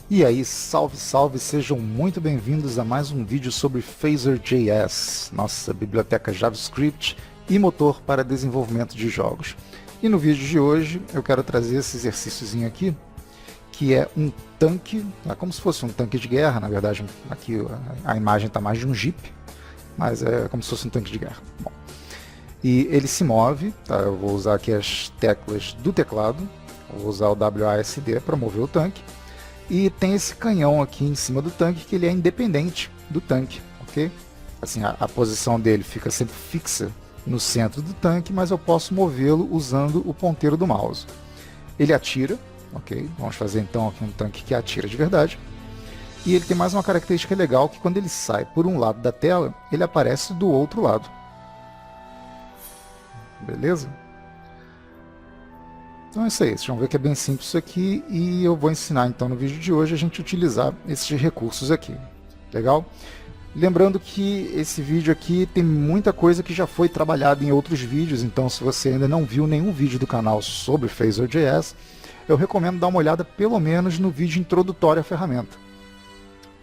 E aí, salve, salve, sejam muito bem-vindos a mais um vídeo sobre Phaser.js, nossa biblioteca JavaScript e motor para desenvolvimento de jogos. E no vídeo de hoje eu quero trazer esse exercíciozinho aqui, que é um tanque, como se fosse um tanque de guerra, na verdade aqui a imagem está mais de um Jeep, mas é como se fosse um tanque de guerra. Bom, e ele se move, tá? Eu vou usar aqui as teclas do teclado, vou usar o WASD para mover o tanque. E tem esse canhão aqui em cima do tanque que ele é independente do tanque, ok? Assim, a posição dele fica sempre fixa no centro do tanque, mas eu posso movê-lo usando o ponteiro do mouse. Ele atira, ok? Vamos fazer então aqui um tanque que atira de verdade. E ele tem mais uma característica legal, que quando ele sai por um lado da tela, ele aparece do outro lado. Beleza? Então é isso aí, vocês vão ver que é bem simples isso aqui e eu vou ensinar então no vídeo de hoje a gente utilizar esses recursos aqui. Legal? Lembrando que esse vídeo aqui tem muita coisa que já foi trabalhada em outros vídeos, então se você ainda não viu nenhum vídeo do canal sobre Phaser.js, eu recomendo dar uma olhada pelo menos no vídeo introdutório à ferramenta.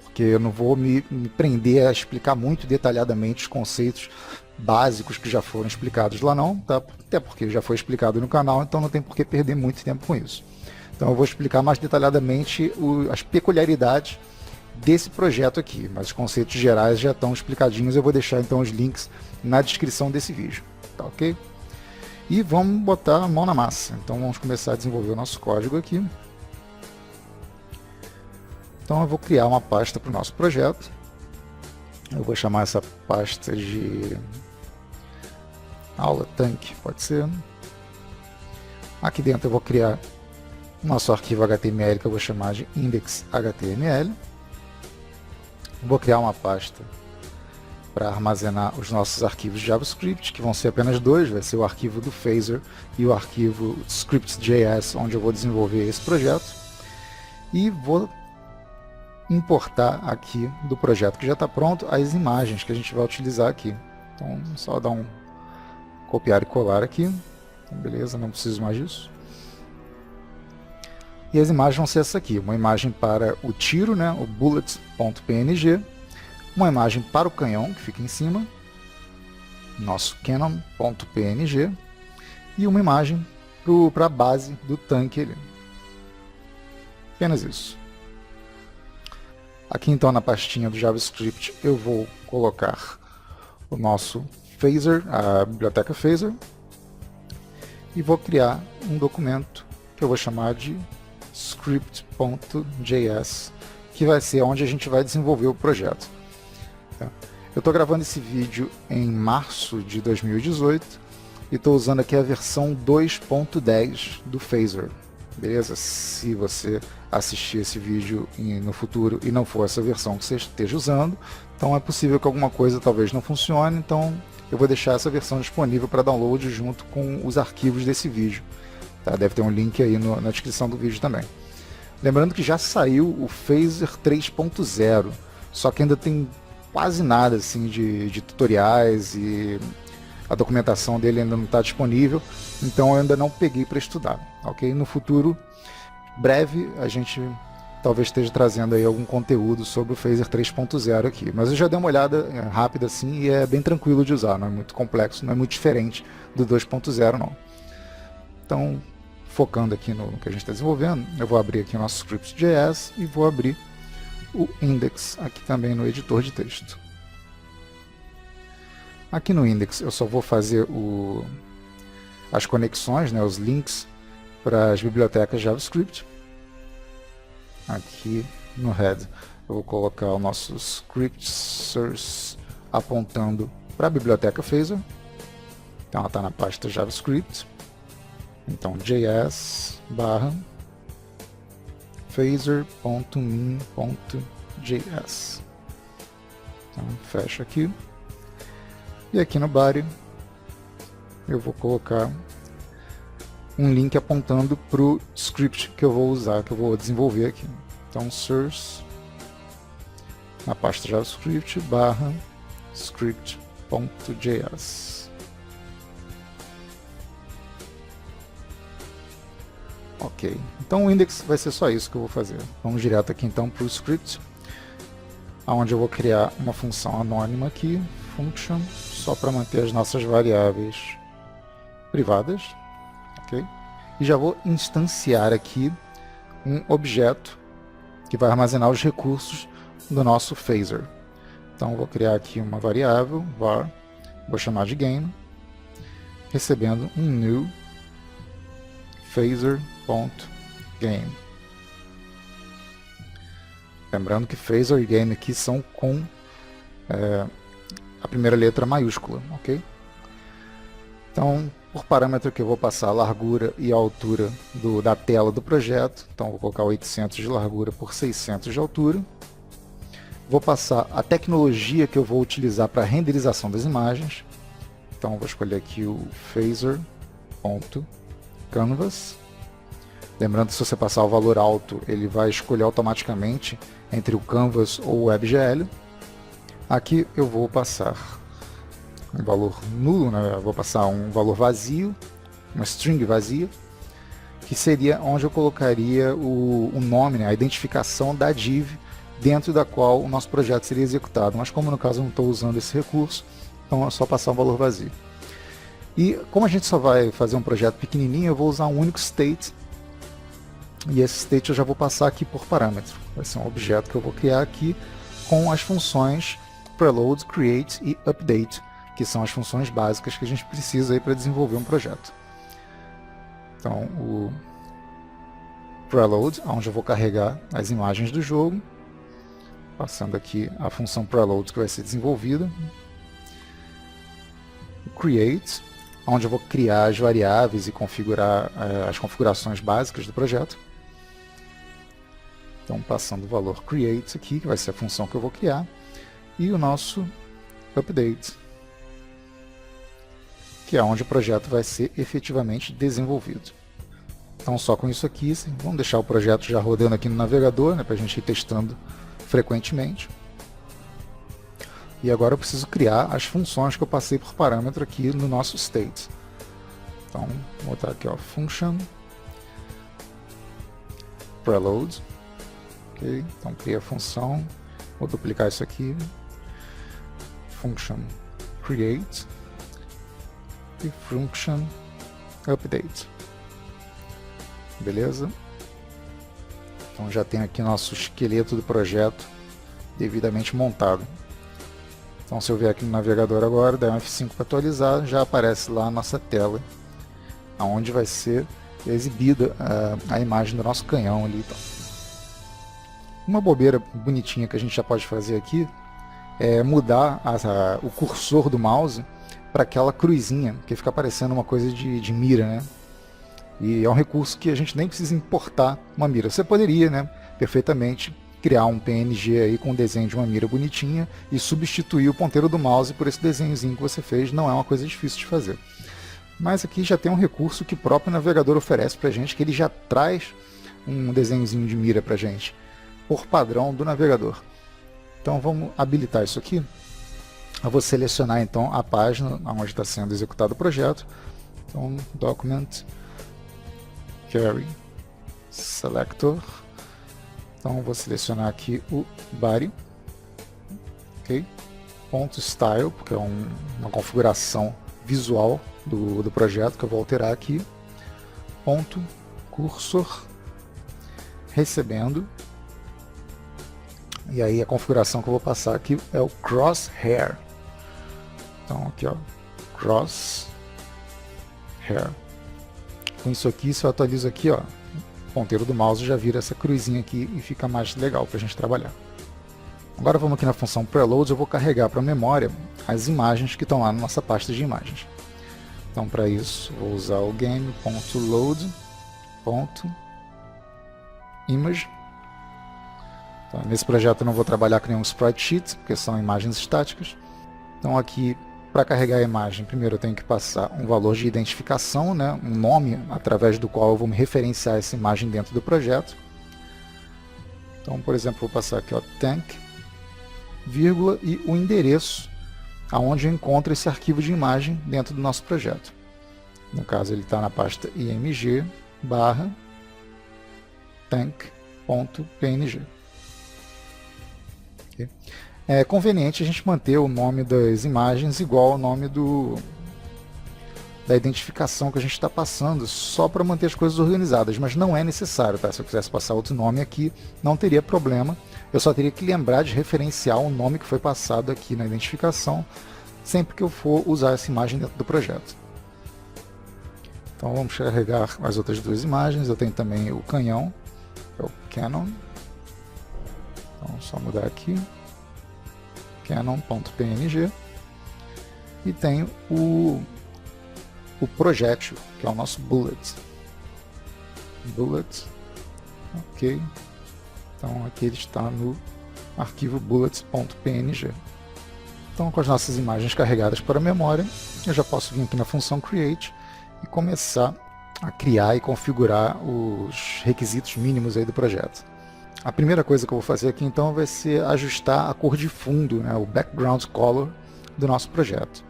Porque eu não vou me prender a explicar muito detalhadamente os conceitos básicos que já foram explicados lá não, tá? Até porque já foi explicado no canal, então não tem por que perder muito tempo com isso. Então eu vou explicar mais detalhadamente as peculiaridades desse projeto aqui, mas os conceitos gerais já estão explicadinhos, eu vou deixar então os links na descrição desse vídeo, tá ok? E vamos botar a mão na massa, então vamos começar a desenvolver o nosso código aqui. Então eu vou criar uma pasta para o nosso projeto, eu vou chamar essa pasta de aula tanque, pode ser. Aqui dentro eu vou criar o nosso arquivo HTML que eu vou chamar de index.html. Vou criar uma pasta para armazenar os nossos arquivos de JavaScript, que vão ser apenas dois, vai ser o arquivo do Phaser e o arquivo scripts.js, onde eu vou desenvolver esse projeto. E vou importar aqui do projeto que já está pronto as imagens que a gente vai utilizar aqui. Então, só dar um copiar e colar aqui. Então, beleza, não preciso mais disso. E as imagens vão ser essa aqui, uma imagem para o tiro, né, o bullet.png, uma imagem para o canhão, que fica em cima, nosso cannon.png, e uma imagem para a base do tanque ali. Apenas isso. Aqui então na pastinha do JavaScript eu vou colocar o nosso Phaser, a biblioteca Phaser, e vou criar um documento que eu vou chamar de script.js, que vai ser onde a gente vai desenvolver o projeto. Eu estou gravando esse vídeo em março de 2018 e estou usando aqui a versão 2.10 do Phaser. Beleza? Se você assistir esse vídeo no futuro e não for essa versão que você esteja usando, então é possível que alguma coisa talvez não funcione, então eu vou deixar essa versão disponível para download junto com os arquivos desse vídeo. Tá? Deve ter um link aí na descrição do vídeo também. Lembrando que já saiu o Phaser 3.0, só que ainda tem quase nada assim, de tutoriais e a documentação dele ainda não está disponível, então eu ainda não peguei para estudar. Ok? No futuro breve a gente talvez esteja trazendo aí algum conteúdo sobre o Phaser 3.0 aqui, mas eu já dei uma olhada rápida assim e é bem tranquilo de usar, não é muito complexo, não é muito diferente do 2.0 não. Então, focando aqui no que a gente está desenvolvendo, eu vou abrir aqui o nosso scripts.js e vou abrir o index aqui também no editor de texto. Aqui no index eu só vou fazer as conexões, né, os links para as bibliotecas JavaScript. Aqui no head eu vou colocar o nosso script source apontando para a biblioteca Phaser. Então ela está na pasta JavaScript. Então js barra phaser.min.js. Então fecha aqui. E aqui no body eu vou colocar um link apontando para o script que eu vou usar, que eu vou desenvolver aqui. Então source na pasta JavaScript barra script.js. Ok, então o index vai ser só isso que eu vou fazer. Vamos direto aqui então para o script, onde eu vou criar uma função anônima aqui, function, só para manter as nossas variáveis privadas, ok? E já vou instanciar aqui um objeto que vai armazenar os recursos do nosso phaser. Então eu vou criar aqui uma variável, var, vou chamar de game, recebendo um new phaser.game. Lembrando que phaser e game aqui são com a primeira letra maiúscula, ok? Então, por parâmetro que eu vou passar a largura e a altura da tela do projeto, então vou colocar 800 de largura por 600 de altura. Vou passar a tecnologia que eu vou utilizar para a renderização das imagens, então vou escolher aqui o phaser.canvas. Lembrando que se você passar o valor alto, ele vai escolher automaticamente entre o Canvas ou o WebGL. Aqui eu vou passar um valor nulo, né? Eu vou passar um valor vazio, uma string vazia, que seria onde eu colocaria o nome, né? A identificação da div dentro da qual o nosso projeto seria executado. Mas como no caso eu não estou usando esse recurso, então é só passar um valor vazio. E como a gente só vai fazer um projeto pequenininho, eu vou usar um único state. E esse state eu já vou passar aqui por parâmetro. Vai ser um objeto que eu vou criar aqui com as funções preload, create e update, que são as funções básicas que a gente precisa para desenvolver um projeto. Então, o preload, onde eu vou carregar as imagens do jogo, passando aqui a função preload que vai ser desenvolvida. O create, onde eu vou criar as variáveis e configurar as configurações básicas do projeto. Então, passando o valor create aqui, que vai ser a função que eu vou criar, e o nosso update, que é onde o projeto vai ser efetivamente desenvolvido. Então, só com isso aqui, vamos deixar o projeto já rodando aqui no navegador, né, para a gente ir testando frequentemente. E agora eu preciso criar as funções que eu passei por parâmetro aqui no nosso state. Então, vou botar aqui, ó, function preload. Okay. Então, cria a função, vou duplicar isso aqui, function create e function update. Beleza? Então já tem aqui nosso esqueleto do projeto devidamente montado. Então se eu vier aqui no navegador agora, der um F5 para atualizar, já aparece lá a nossa tela, onde vai ser exibida a imagem do nosso canhão ali. Então. Uma bobeira bonitinha que a gente já pode fazer aqui é mudar o cursor do mouse para aquela cruzinha, que fica parecendo uma coisa de mira, né? E é um recurso que a gente nem precisa importar uma mira. Você poderia, né, perfeitamente criar um PNG aí com um desenho de uma mira bonitinha e substituir o ponteiro do mouse por esse desenhozinho que você fez. Não é uma coisa difícil de fazer. Mas aqui já tem um recurso que o próprio navegador oferece para a gente, que ele já traz um desenhozinho de mira para a gente, por padrão do navegador. Então vamos habilitar isso aqui. Eu vou selecionar então a página onde está sendo executado o projeto. Então, Document, Carry, Selector. Então vou selecionar aqui o body, ok? Ponto Style, porque é uma configuração visual do projeto que eu vou alterar aqui. Ponto Cursor, recebendo. E aí a configuração que eu vou passar aqui é o Crosshair. Então aqui, ó, Crosshair. Com isso aqui, se eu atualizo aqui, ó, o ponteiro do mouse já vira essa cruzinha aqui e fica mais legal para a gente trabalhar. Agora vamos aqui na função preload, eu vou carregar para a memória as imagens que estão lá na nossa pasta de imagens. Então para isso, vou usar o game.load.image. Então, nesse projeto eu não vou trabalhar com nenhum sprite sheet, porque são imagens estáticas. Então aqui, para carregar a imagem, primeiro eu tenho que passar um valor de identificação, né, um nome através do qual eu vou me referenciar essa imagem dentro do projeto. Então, por exemplo, vou passar aqui, ó, tank, vírgula, e o endereço aonde eu encontro esse arquivo de imagem dentro do nosso projeto. No caso, ele está na pasta img barra tank.png. Okay. É conveniente a gente manter o nome das imagens igual ao nome da identificação que a gente está passando, só para manter as coisas organizadas, mas não é necessário, tá? Se eu quisesse passar outro nome aqui, não teria problema, eu só teria que lembrar de referenciar o nome que foi passado aqui na identificação, sempre que eu for usar essa imagem dentro do projeto. Então vamos carregar as outras duas imagens, eu tenho também o canhão, que é o Canon, então só mudar aqui, canon.png, e tenho o projétil, que é o nosso bullet. Ok. Então aqui ele está no arquivo bullets.png. Então, com as nossas imagens carregadas para a memória, eu já posso vir aqui na função create e começar a criar e configurar os requisitos mínimos aí do projeto. A primeira coisa que eu vou fazer aqui então vai ser ajustar a cor de fundo, né, o background color do nosso projeto.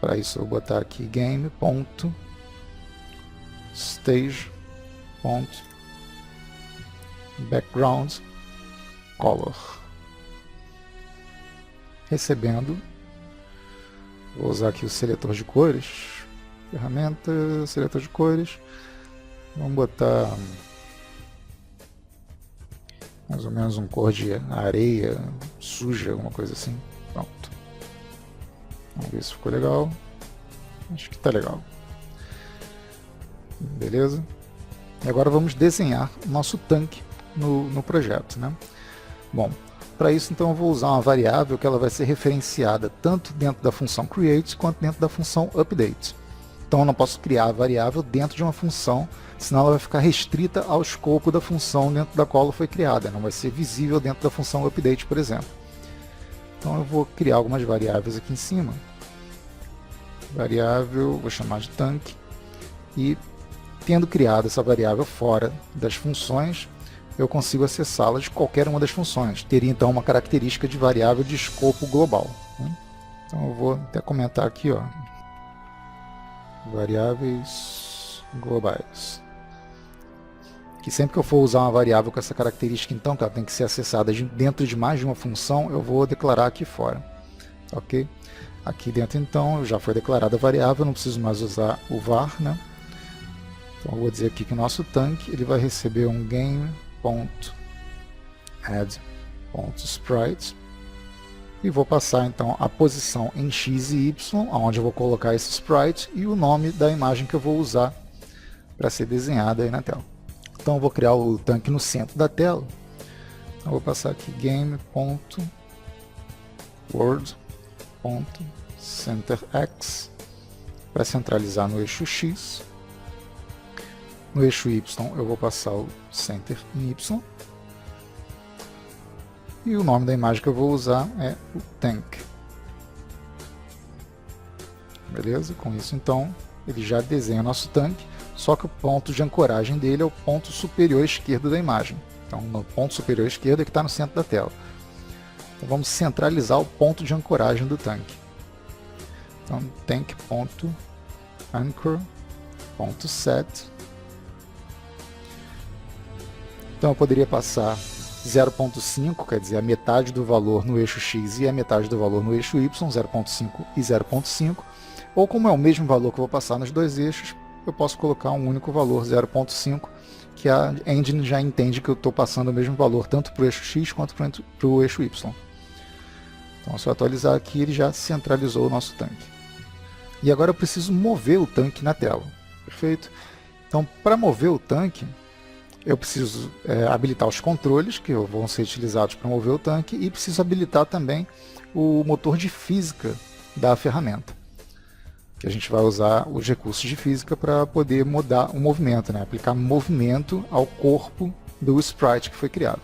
Para isso eu vou botar aqui game.stage.background color. Recebendo, vou usar aqui o seletor de cores, ferramenta, seletor de cores, vamos botar mais ou menos um cor de areia suja, alguma coisa assim. Pronto. Vamos ver se ficou legal. Acho que está legal. Beleza? E agora vamos desenhar o nosso tanque no projeto, né? Bom, para isso então eu vou usar uma variável que ela vai ser referenciada tanto dentro da função create quanto dentro da função update. Então eu não posso criar a variável dentro de uma função, senão ela vai ficar restrita ao escopo da função dentro da qual ela foi criada, não vai ser visível dentro da função update, por exemplo. Então eu vou criar algumas variáveis aqui em cima. Variável, vou chamar de tanque, e tendo criado essa variável fora das funções, eu consigo acessá-la de qualquer uma das funções. Teria então uma característica de variável de escopo global, né? Então eu vou até comentar aqui, ó, variáveis globais. Que sempre que eu for usar uma variável com essa característica, então, que ela tem que ser acessada dentro de mais de uma função, eu vou declarar aqui fora. Ok? Aqui dentro, então, já foi declarada a variável, não preciso mais usar o var, né? Então eu vou dizer aqui que o nosso tanque ele vai receber um game.add.sprite e vou passar então a posição em x e y, onde eu vou colocar esse sprite, e o nome da imagem que eu vou usar para ser desenhada aí na tela. Então eu vou criar o tanque no centro da tela. Então eu vou passar aqui game.world.centerx para centralizar no eixo x. No eixo y eu vou passar o center em y. E o nome da imagem que eu vou usar é o tank. Beleza? Com isso então ele já desenha o nosso tanque, só que o ponto de ancoragem dele é o ponto superior esquerdo da imagem. Então no ponto superior esquerdo é que está no centro da tela. Então vamos centralizar o ponto de ancoragem do tanque. Então tank.anchor.set. Então eu poderia passar 0.5, quer dizer, a metade do valor no eixo x e a metade do valor no eixo y, 0.5 e 0.5, ou como é o mesmo valor que eu vou passar nos dois eixos, eu posso colocar um único valor, 0.5, que a engine já entende que eu estou passando o mesmo valor tanto para o eixo x quanto para o eixo y. Então, se eu atualizar aqui, ele já centralizou o nosso tanque. E agora eu preciso mover o tanque na tela. Perfeito? Então, para mover o tanque, eu preciso habilitar os controles que vão ser utilizados para mover o tanque, e preciso habilitar também o motor de física da ferramenta, que a gente vai usar os recursos de física para poder mudar o movimento, né? Aplicar movimento ao corpo do sprite que foi criado.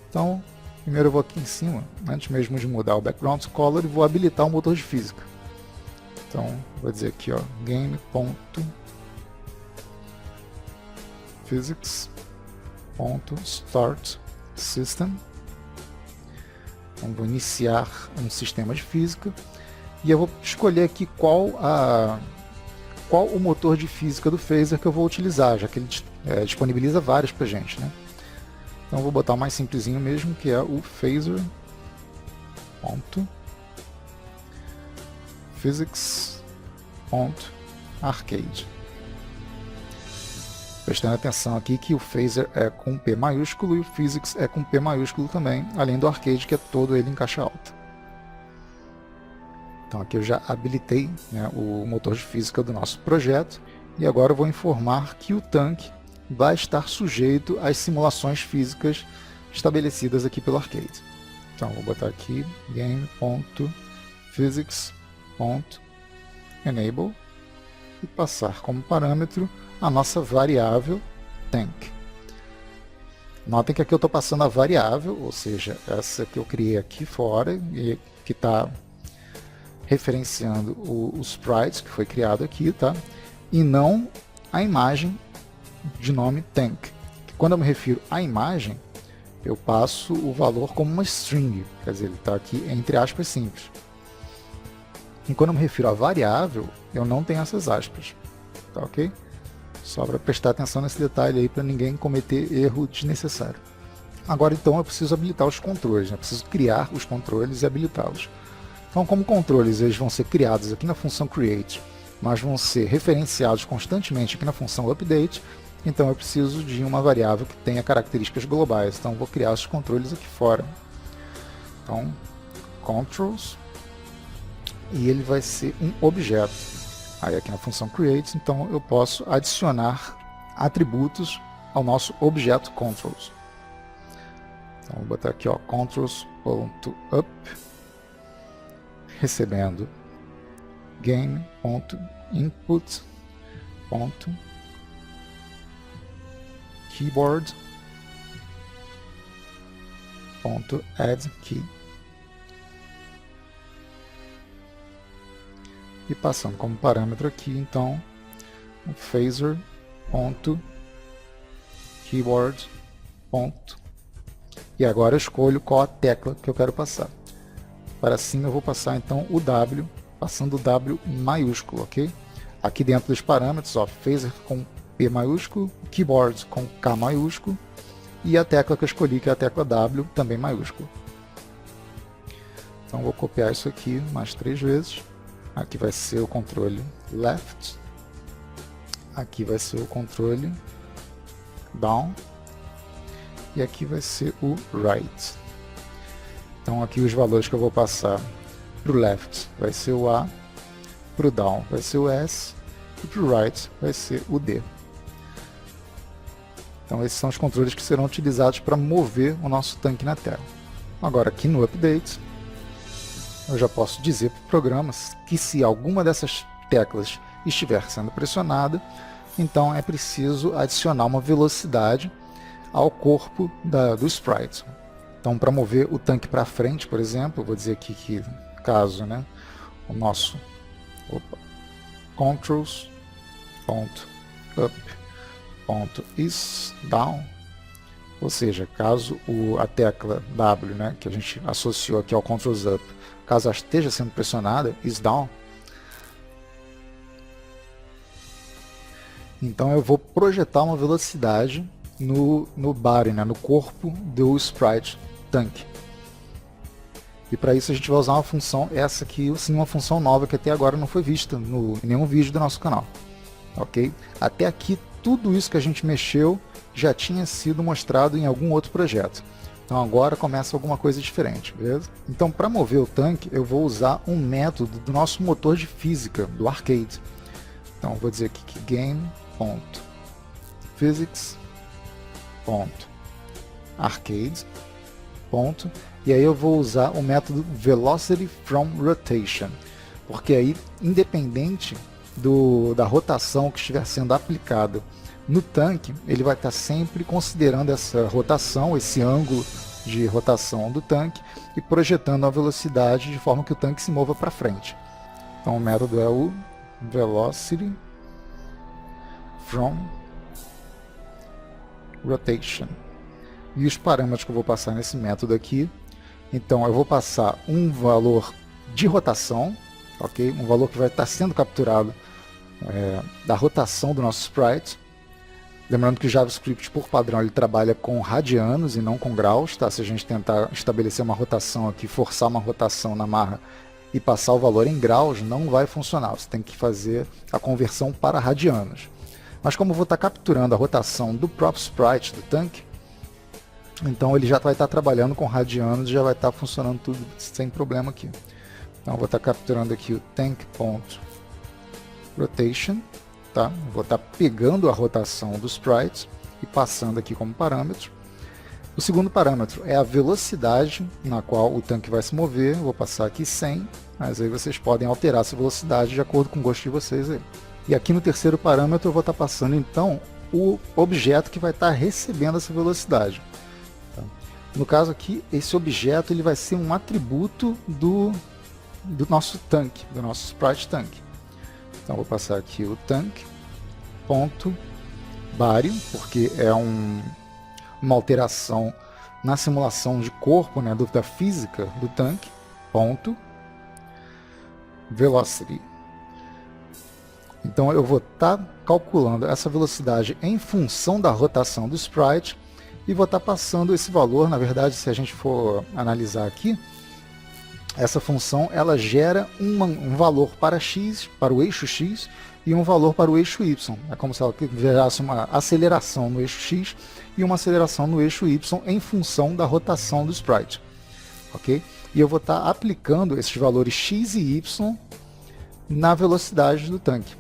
Então, primeiro eu vou aqui em cima, antes mesmo de mudar o background color, e vou habilitar o motor de física. Então, vou dizer aqui, ó, game.physics.startSystem. Então, vou iniciar um sistema de física. E eu vou escolher aqui qual qual o motor de física do phaser que eu vou utilizar, já que ele disponibiliza vários para a gente, né? Então eu vou botar o mais simplesinho mesmo, que é o phaser.physics.arcade. Prestando atenção aqui que o phaser é com P maiúsculo e o physics é com P maiúsculo também, além do arcade, que é todo ele em caixa alta. Então aqui eu já habilitei, né, o motor de física do nosso projeto, e agora eu vou informar que o tanque vai estar sujeito às simulações físicas estabelecidas aqui pelo arcade. Então vou botar aqui game.physics.enable e passar como parâmetro a nossa variável tank. Notem que aqui eu estou passando a variável, ou seja, essa que eu criei aqui fora e que está referenciando o sprite que foi criado aqui, tá? E não a imagem de nome tank. Quando eu me refiro à imagem, eu passo o valor como uma string, quer dizer, ele está aqui entre aspas simples. E quando eu me refiro à variável, eu não tenho essas aspas, tá ok? Só para prestar atenção nesse detalhe aí, para ninguém cometer erro desnecessário. Agora então eu preciso habilitar os controles, né? Eu preciso criar os controles e habilitá-los. Então, como controles eles vão ser criados aqui na função create, mas vão ser referenciados constantemente aqui na função update, então eu preciso de uma variável que tenha características globais. Então eu vou criar os controles aqui fora. Então, controls, e ele vai ser um objeto. Aí aqui na função create, então eu posso adicionar atributos ao nosso objeto controls. Então vou botar aqui, ó, controls.up, recebendo game.input.keyboard.addKey. E passando como parâmetro aqui, então, o phaser.keyboard. E agora eu escolho qual a tecla que eu quero passar. Para cima eu vou passar então o W, passando o W maiúsculo, ok? Aqui dentro dos parâmetros, ó, phaser com P maiúsculo, keyboard com K maiúsculo, e a tecla que eu escolhi, que é a tecla W, também maiúsculo. Então vou copiar isso aqui mais 3 vezes. Aqui vai ser o controle left, aqui vai ser o controle down, e aqui vai ser o right. Então aqui os valores que eu vou passar para o left vai ser o A, para o down vai ser o S, e para o right vai ser o D. Então esses são os controles que serão utilizados para mover o nosso tanque na tela. Agora aqui no update, eu já posso dizer para o programa que se alguma dessas teclas estiver sendo pressionada, então é preciso adicionar uma velocidade ao corpo do sprite. Então, para mover o tanque para frente, por exemplo, eu vou dizer aqui que caso, né, o nosso controls.up.isDown, ou seja, caso a tecla W, né, que a gente associou aqui ao controls up, caso ela esteja sendo pressionada, is down, então eu vou projetar uma velocidade no body, né, no corpo do sprite tanque. E para isso a gente vai usar uma função, essa aqui sim, uma função nova que até agora não foi vista em nenhum vídeo do nosso canal. Ok? Até aqui tudo isso que a gente mexeu já tinha sido mostrado em algum outro projeto. Então agora começa alguma coisa diferente, beleza? Então para mover o tanque eu vou usar um método do nosso motor de física, do arcade. Então eu vou dizer aqui que game.physics.arcade. E aí eu vou usar o método velocity from rotation, porque aí, independente da rotação que estiver sendo aplicada no tanque, ele vai estar sempre considerando essa rotação, esse ângulo de rotação do tanque e projetando a velocidade de forma que o tanque se mova para frente. Então o método é o velocity from rotation. E os parâmetros que eu vou passar nesse método aqui, então eu vou passar um valor de rotação, ok? Um valor que vai estar sendo capturado da rotação do nosso sprite. Lembrando que o JavaScript, por padrão, ele trabalha com radianos e não com graus, tá? Se a gente tentar estabelecer uma rotação aqui, forçar uma rotação na marra e passar o valor em graus, não vai funcionar. Você tem que fazer a conversão para radianos. Mas como eu vou estar capturando a rotação do próprio sprite do tanque, então ele já vai estar trabalhando com radianos e já vai estar funcionando tudo sem problema aqui. Então eu vou estar capturando aqui o tank.rotation. Tá? Vou estar pegando a rotação do sprite e passando aqui como parâmetro. O segundo parâmetro é a velocidade na qual o tanque vai se mover. Vou passar aqui 100, mas aí vocês podem alterar essa velocidade de acordo com o gosto de vocês aí. E aqui no terceiro parâmetro eu vou estar passando então o objeto que vai estar recebendo essa velocidade. Tá? No caso aqui, esse objeto ele vai ser um atributo do nosso tanque, do nosso sprite tanque. Então vou passar aqui o tank.body, porque é uma alteração na simulação de corpo, né, da física do tanque, .velocity. Então eu vou estar calculando essa velocidade em função da rotação do sprite e vou estar passando esse valor. Na verdade, se a gente for analisar aqui, essa função ela gera um valor para x, para o eixo x, e um valor para o eixo y. É como se ela gerasse uma aceleração no eixo x e uma aceleração no eixo y em função da rotação do sprite. Okay? E eu vou estar aplicando esses valores x e y na velocidade do tanque.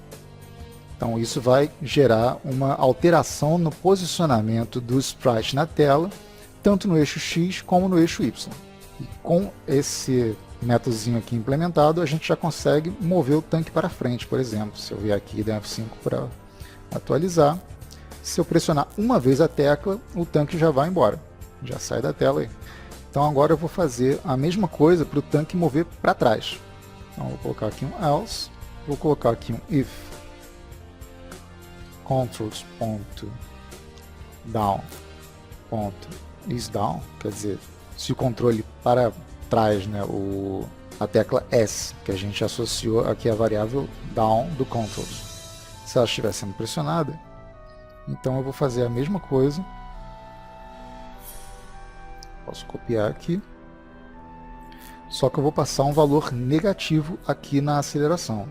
Então isso vai gerar uma alteração no posicionamento do sprite na tela, tanto no eixo x como no eixo y. E com esse métodozinho aqui implementado, a gente já consegue mover o tanque para frente, por exemplo. Se eu vier aqui e der F5 para atualizar, se eu pressionar uma vez a tecla, o tanque já vai embora, já sai da tela aí. Então agora eu vou fazer a mesma coisa para o tanque mover para trás. Então vou colocar aqui um else, vou colocar aqui um if controls.down.isDown, quer dizer, se o controle para trás, né, a tecla S, que a gente associou aqui a variável down do controls. Se ela estiver sendo pressionada, então eu vou fazer a mesma coisa. Posso copiar aqui. Só que eu vou passar um valor negativo aqui na aceleração.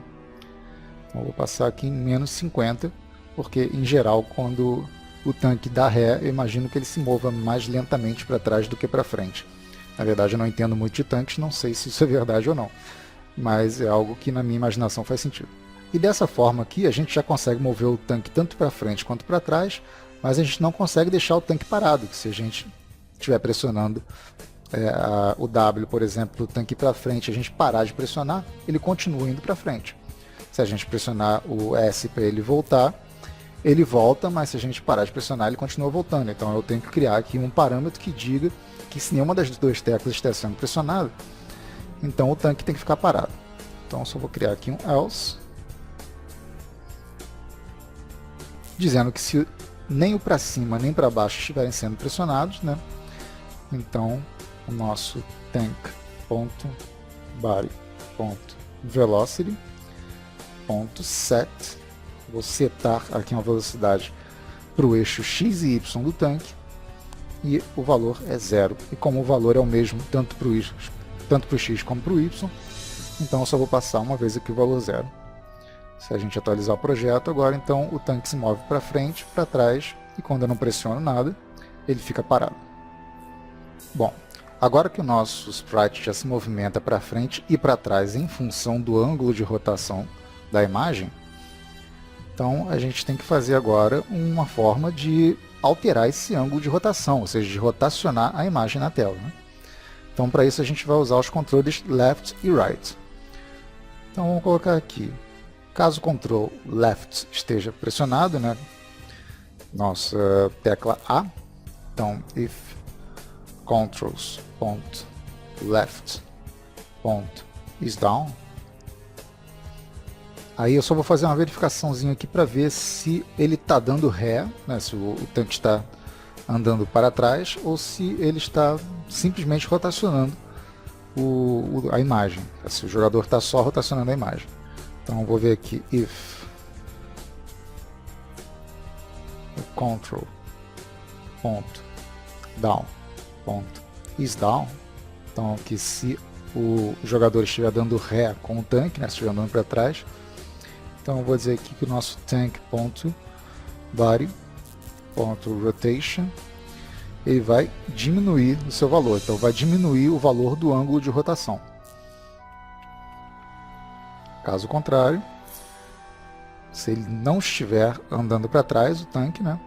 Então eu vou passar aqui em menos 50, porque em geral quando o tanque dá ré, eu imagino que ele se mova mais lentamente para trás do que para frente. Na verdade eu não entendo muito de tanques, não sei se isso é verdade ou não, mas é algo que na minha imaginação faz sentido. E dessa forma aqui a gente já consegue mover o tanque tanto para frente quanto para trás, mas a gente não consegue deixar o tanque parado, que se a gente estiver pressionando o W, por exemplo, o tanque para frente, a gente parar de pressionar, ele continua indo para frente. Se a gente pressionar o S para ele voltar, ele volta, mas se a gente parar de pressionar, ele continua voltando. Então eu tenho que criar aqui um parâmetro que diga que se nenhuma das duas teclas estiver sendo pressionada, então o tanque tem que ficar parado. Então eu só vou criar aqui um else, dizendo que se nem o para cima nem para baixo estiverem sendo pressionados, né, então o nosso tank.body.velocity.set, vou setar aqui uma velocidade para o eixo x e y do tanque, e o valor é 0. E como o valor é o mesmo tanto para o x como para o y, então eu só vou passar uma vez aqui o valor 0. Se a gente atualizar o projeto agora, então o tanque se move para frente, para trás, e quando eu não pressiono nada, ele fica parado. Bom, agora que o nosso sprite já se movimenta para frente e para trás em função do ângulo de rotação da imagem, então a gente tem que fazer agora uma forma de alterar esse ângulo de rotação, ou seja, de rotacionar a imagem na tela, né? Então para isso a gente vai usar os controles left e right. Então vamos colocar aqui, caso o control left esteja pressionado, né, nossa tecla A, então if controls.left.isDown, aí eu só vou fazer uma verificaçãozinha aqui para ver se ele está dando ré, né, se o tanque está andando para trás ou se ele está simplesmente rotacionando a imagem, se o jogador está só rotacionando a imagem. Então eu vou ver aqui if control.down.isDown, então que se o jogador estiver dando ré com o tanque, né, se estiver andando para trás, então eu vou dizer aqui que o nosso tank.body.rotation ele vai diminuir o seu valor, então vai diminuir o valor do ângulo de rotação. Caso contrário, se ele não estiver andando para trás, o tanque, né?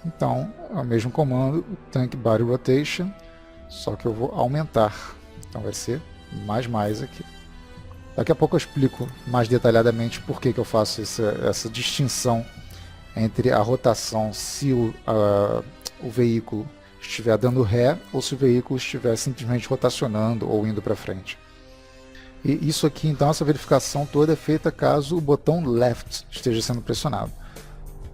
Então é o mesmo comando, o tank body rotation, só que eu vou aumentar. Então vai ser mais aqui. Daqui a pouco eu explico mais detalhadamente por que eu faço essa distinção entre a rotação se o veículo estiver dando ré ou se o veículo estiver simplesmente rotacionando ou indo para frente. E isso aqui, então, essa verificação toda é feita caso o botão left esteja sendo pressionado.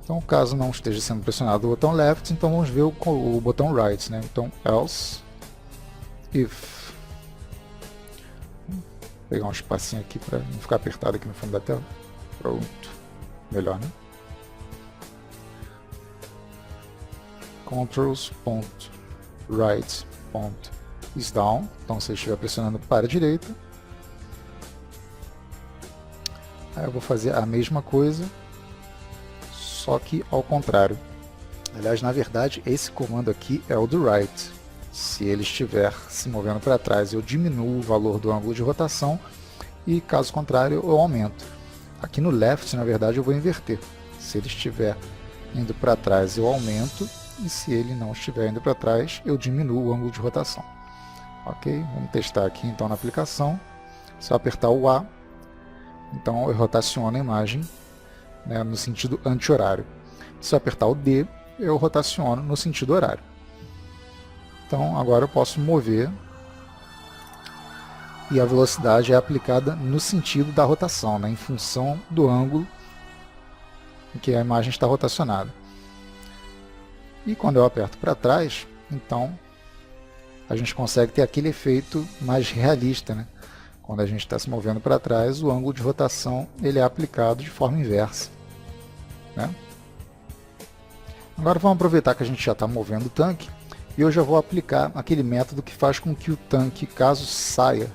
Então, caso não esteja sendo pressionado o botão left, então vamos ver o botão right, né? Então, else, if. Vou pegar um espacinho aqui para não ficar apertado aqui no fundo da tela. Pronto. Melhor, né? Controls.right.isDown. Então, se eu estiver pressionando para a direita, aí eu vou fazer a mesma coisa, só que ao contrário. Aliás, na verdade, esse comando aqui é o do right. Se ele estiver se movendo para trás, eu diminuo o valor do ângulo de rotação e, caso contrário, eu aumento. Aqui no left, na verdade, eu vou inverter. Se ele estiver indo para trás, eu aumento, e se ele não estiver indo para trás, eu diminuo o ângulo de rotação. Ok? Vamos testar aqui então na aplicação. Se eu apertar o A, então eu rotaciono a imagem, né, no sentido anti-horário. Se eu apertar o D, eu rotaciono no sentido horário. Então agora eu posso mover e a velocidade é aplicada no sentido da rotação, né, em função do ângulo em que a imagem está rotacionada. E quando eu aperto para trás, então a gente consegue ter aquele efeito mais realista, né? Quando a gente está se movendo para trás, o ângulo de rotação ele é aplicado de forma inversa, né? Agora vamos aproveitar que a gente já está movendo o tanque e eu já vou aplicar aquele método que faz com que o tanque, caso saia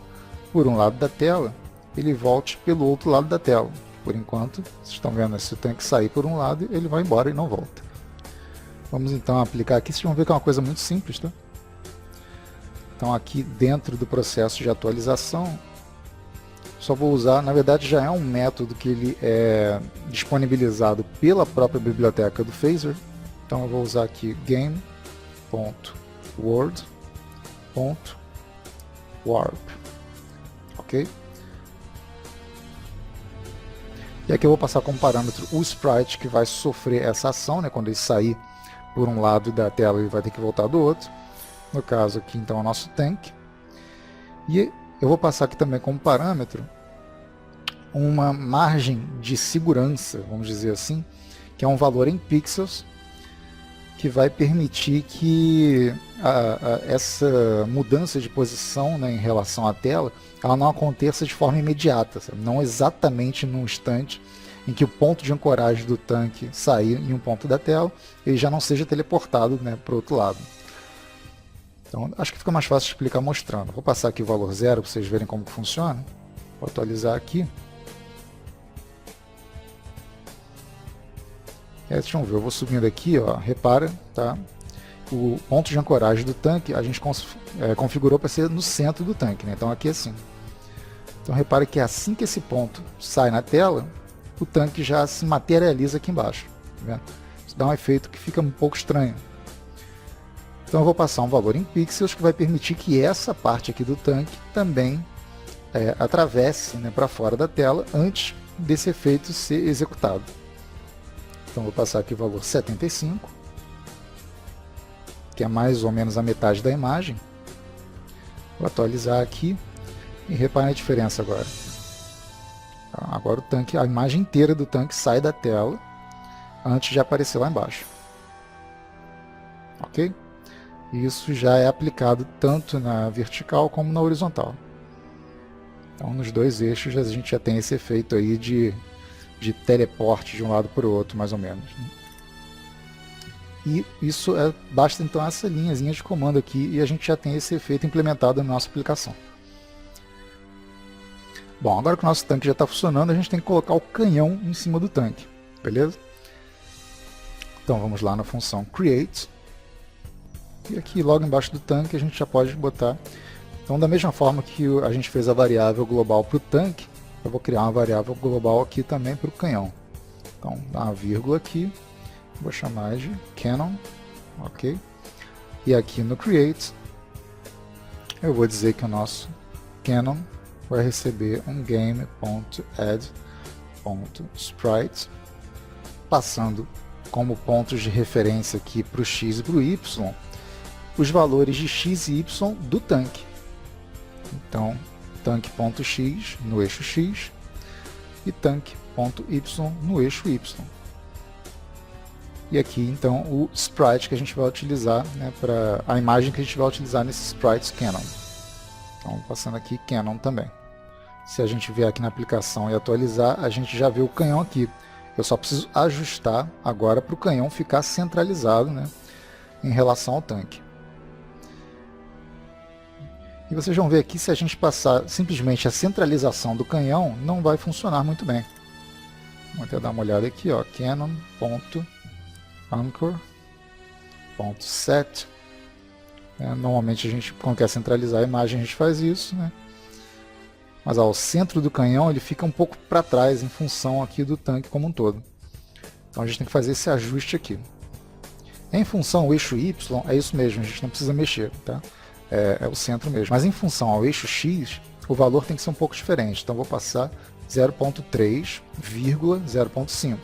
por um lado da tela, ele volte pelo outro lado da tela. Por enquanto, vocês estão vendo, se o tanque sair por um lado, ele vai embora e não volta. Vamos então aplicar aqui, vocês vão ver que é uma coisa muito simples, tá? Então aqui dentro do processo de atualização, só vou usar, na verdade já é um método que ele é disponibilizado pela própria biblioteca do Phaser. Então eu vou usar aqui game.word.warp, ok? E aqui eu vou passar como parâmetro o sprite que vai sofrer essa ação, né? Quando ele sair por um lado da tela, ele vai ter que voltar do outro. No caso aqui, então, é o nosso tank. E eu vou passar aqui também como parâmetro uma margem de segurança, vamos dizer assim, que é um valor em pixels, que vai permitir que essa mudança de posição, né, em relação à tela, ela não aconteça de forma imediata, sabe? Não exatamente num instante em que o ponto de ancoragem do tanque sair em um ponto da tela, ele já não seja teleportado, né, para o outro lado. Então, acho que fica mais fácil de explicar mostrando. Vou passar aqui o valor 0 para vocês verem como que funciona. Vou atualizar aqui. Vocês vão ver, eu vou subindo aqui, ó, repara, tá? O ponto de ancoragem do tanque a gente configurou para ser no centro do tanque, né? Então aqui é assim. Então repare que assim que esse ponto sai na tela, o tanque já se materializa aqui embaixo. Tá vendo? Isso dá um efeito que fica um pouco estranho. Então eu vou passar um valor em pixels que vai permitir que essa parte aqui do tanque também atravesse, né, para fora da tela antes desse efeito ser executado. Então vou passar aqui o valor 75, que é mais ou menos a metade da imagem. Vou atualizar aqui e reparem a diferença agora. Agora o tanque, a imagem inteira do tanque sai da tela antes de aparecer lá embaixo. Ok? Isso já é aplicado tanto na vertical como na horizontal. Então nos dois eixos a gente já tem esse efeito aí de teleporte de um lado para o outro, mais ou menos, né? E isso basta então essa linhazinha de comando aqui e a gente já tem esse efeito implementado na nossa aplicação. Bom, agora que o nosso tanque já está funcionando, a gente tem que colocar o canhão em cima do tanque, beleza? Então vamos lá na função create. E aqui logo embaixo do tanque a gente já pode botar. Então da mesma forma que a gente fez a variável global para o tanque, eu vou criar uma variável global aqui também para o canhão. Então dá uma vírgula aqui, vou chamar de Cannon, ok? E aqui no create eu vou dizer que o nosso Cannon vai receber um game.add.sprite, passando como pontos de referência aqui para o x e para o y, os valores de x e y do tanque. Então, tanque.x no eixo x e tanque.y no eixo y. E aqui, então, o sprite que a gente vai utilizar, né, para a imagem que a gente vai utilizar nesse sprites Cannon. Então, passando aqui Cannon também. Se a gente vier aqui na aplicação e atualizar, a gente já vê o canhão aqui. Eu só preciso ajustar agora para o canhão ficar centralizado, né, em relação ao tanque. E vocês vão ver aqui, se a gente passar simplesmente a centralização do canhão, não vai funcionar muito bem. Vamos até dar uma olhada aqui, ó, cannon.anchor.set. Normalmente a gente, quando quer centralizar a imagem, a gente faz isso, né? Mas ó, o centro do canhão ele fica um pouco para trás em função aqui do tanque como um todo. Então a gente tem que fazer esse ajuste aqui. Em função ao eixo Y, é isso mesmo, a gente não precisa mexer, tá? É o centro mesmo. Mas em função ao eixo X, o valor tem que ser um pouco diferente. Então vou passar 0.3,0.5.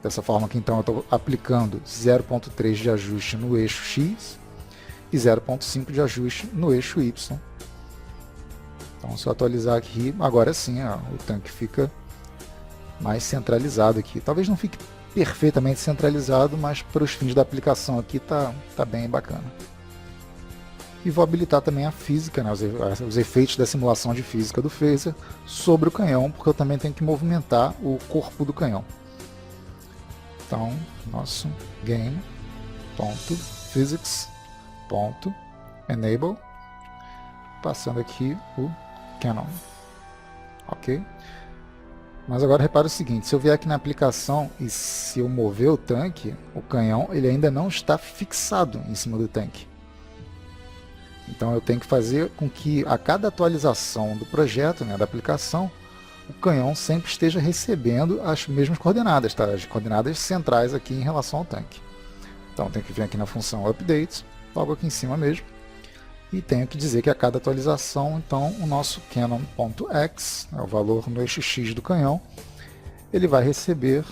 Dessa forma que então eu estou aplicando 0.3 de ajuste no eixo X e 0.5 de ajuste no eixo Y. Então se eu atualizar aqui, agora sim ó, o tanque fica mais centralizado aqui. Talvez não fique perfeitamente centralizado, mas para os fins da aplicação aqui tá bem bacana. E vou habilitar também a física, né, os efeitos da simulação de física do phaser sobre o canhão, porque eu também tenho que movimentar o corpo do canhão. Então, nosso game.physics.enable, passando aqui o Cannon, ok? Mas agora repara o seguinte, se eu vier aqui na aplicação e se eu mover o tanque, o canhão ele ainda não está fixado em cima do tanque. Então eu tenho que fazer com que a cada atualização do projeto, né, da aplicação, o canhão sempre esteja recebendo as mesmas coordenadas, tá? As coordenadas centrais aqui em relação ao tanque. Então tenho que vir aqui na função update, logo aqui em cima mesmo, e tenho que dizer que a cada atualização, então o nosso cannon.x, o valor no eixo X do canhão, ele vai receber